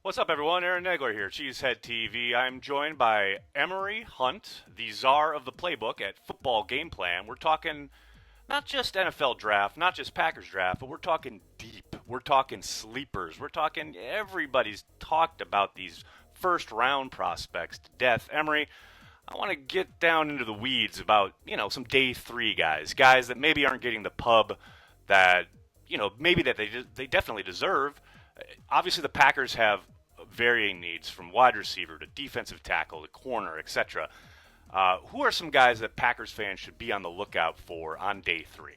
What's up, everyone? Aaron Nagler here, Cheesehead TV. I'm joined by Emory Hunt, the czar of the playbook at Football Game Plan. We're talking not just NFL draft, not just Packers draft, but we're talking deep. We're talking sleepers. We're talking everybody's talked about these first round prospects to death. Emory, I want to get down into the weeds about, some day three guys that maybe aren't getting the pub that, maybe that they definitely deserve. Obviously, the Packers have varying needs from wide receiver to defensive tackle to corner, etc. Who are some guys that Packers fans should be on the lookout for on day three?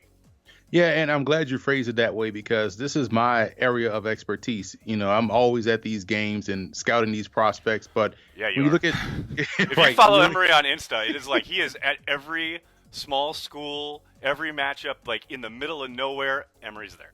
Yeah, and I'm glad you phrased it that way because this is my area of expertise. I'm always at these games and scouting these prospects. But Yeah, you when you are. look at If you right, follow Emory on Insta, it is like he is at every small school, every matchup, like in the middle of nowhere. Emory's there.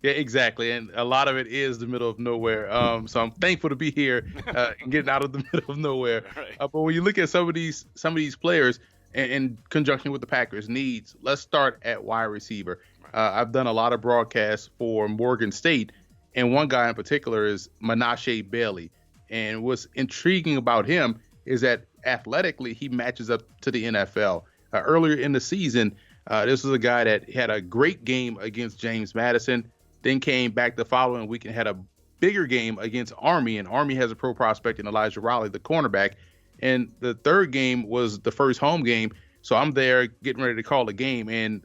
yeah, exactly, and a lot of it is the middle of nowhere. So I'm thankful to be here and getting out of the middle of nowhere. Right. But when you look at some of these players in conjunction with the Packers needs, let's start at wide receiver. I've done a lot of broadcasts for Morgan State, and one guy in particular is Menashe Bailey. And what's intriguing about him is that athletically he matches up to the NFL. Earlier in the season, this was a guy that had a great game against James Madison, then came back the following week and had a bigger game against Army, and Army has a pro prospect in Elijah Raleigh, the cornerback. And the third game was the first home game, so I'm there getting ready to call the game, and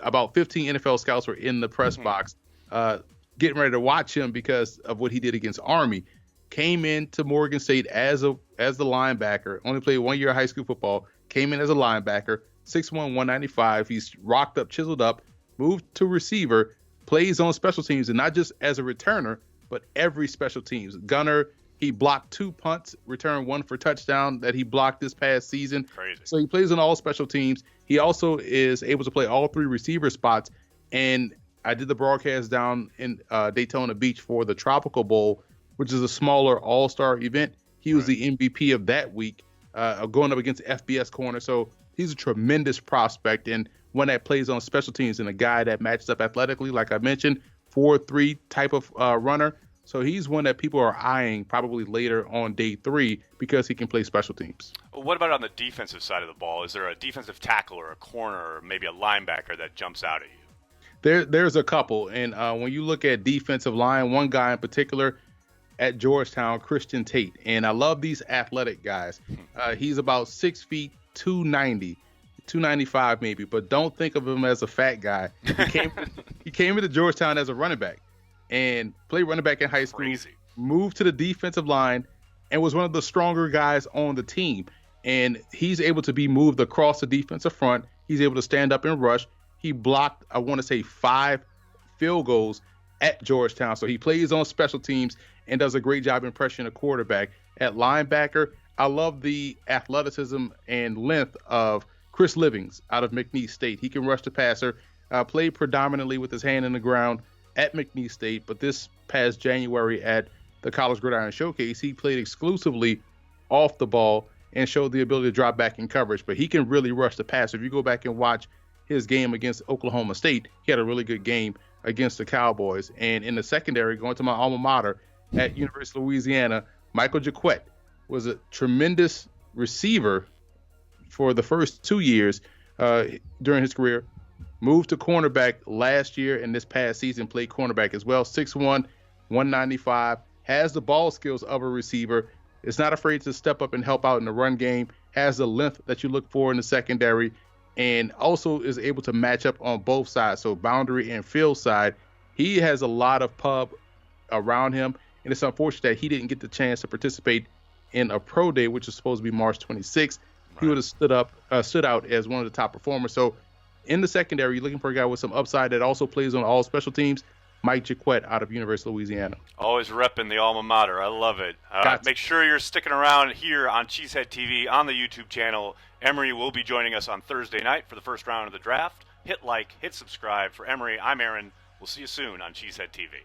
about 15 NFL scouts were in the press box, getting ready to watch him because of what he did against Army. Came into Morgan State as the linebacker. Only played 1 year of high school football. Came in as a linebacker. 6'1", 195. He's rocked up, chiseled up. Moved to receiver. Plays on special teams, and not just as a returner, but every special teams. Gunner. He blocked 2 punts, returned 1 for touchdown that he blocked this past season. Crazy. So he plays on all special teams. He also is able to play all 3 receiver spots. And I did the broadcast down in Daytona Beach for the Tropical Bowl, which is a smaller all-star event. He was the MVP of that week, going up against FBS corner. So he's a tremendous prospect and one that plays on special teams and a guy that matches up athletically, like I mentioned, 4-3 type of runner. So he's one that people are eyeing probably later on day 3 because he can play special teams. What about on the defensive side of the ball? Is there a defensive tackle or a corner or maybe a linebacker that jumps out at you? There's a couple. And when you look at defensive line, one guy in particular at Georgetown, Christian Tate. And I love these athletic guys. He's about 6 feet, 290. 295 maybe, but don't think of him as a fat guy. He came into Georgetown as a running back and played running back in high school. Crazy. Moved to the defensive line and was one of the stronger guys on the team. And he's able to be moved across the defensive front. He's able to stand up and rush. He blocked, I want to say, 5 field goals at Georgetown. So he plays on special teams and does a great job in pressuring a quarterback. At linebacker, I love the athleticism and length of Chris Livings out of McNeese State. He can rush the passer, played predominantly with his hand in the ground at McNeese State, but this past January at the College Gridiron Showcase, he played exclusively off the ball and showed the ability to drop back in coverage, but he can really rush the passer. If you go back and watch his game against Oklahoma State, he had a really good game against the Cowboys. And in the secondary, going to my alma mater at University of Louisiana, Michael Jaquette was a tremendous receiver for the first 2 years during his career. Moved to cornerback last year and this past season played cornerback as well. 6'1", 195, has the ball skills of a receiver, is not afraid to step up and help out in the run game, has the length that you look for in the secondary, and also is able to match up on both sides, so boundary and field side. He has a lot of pub around him, and it's unfortunate that he didn't get the chance to participate in a pro day, which is supposed to be March 26th. He would have stood out as one of the top performers. So in the secondary, you're looking for a guy with some upside that also plays on all special teams. Mike Jaquette out of University of Louisiana. Always repping the alma mater. I love it. Make sure you're sticking around here on Cheesehead TV on the YouTube channel. Emory will be joining us on Thursday night for the first round of the draft. Hit like, hit subscribe. For Emory, I'm Aaron. We'll see you soon on Cheesehead TV.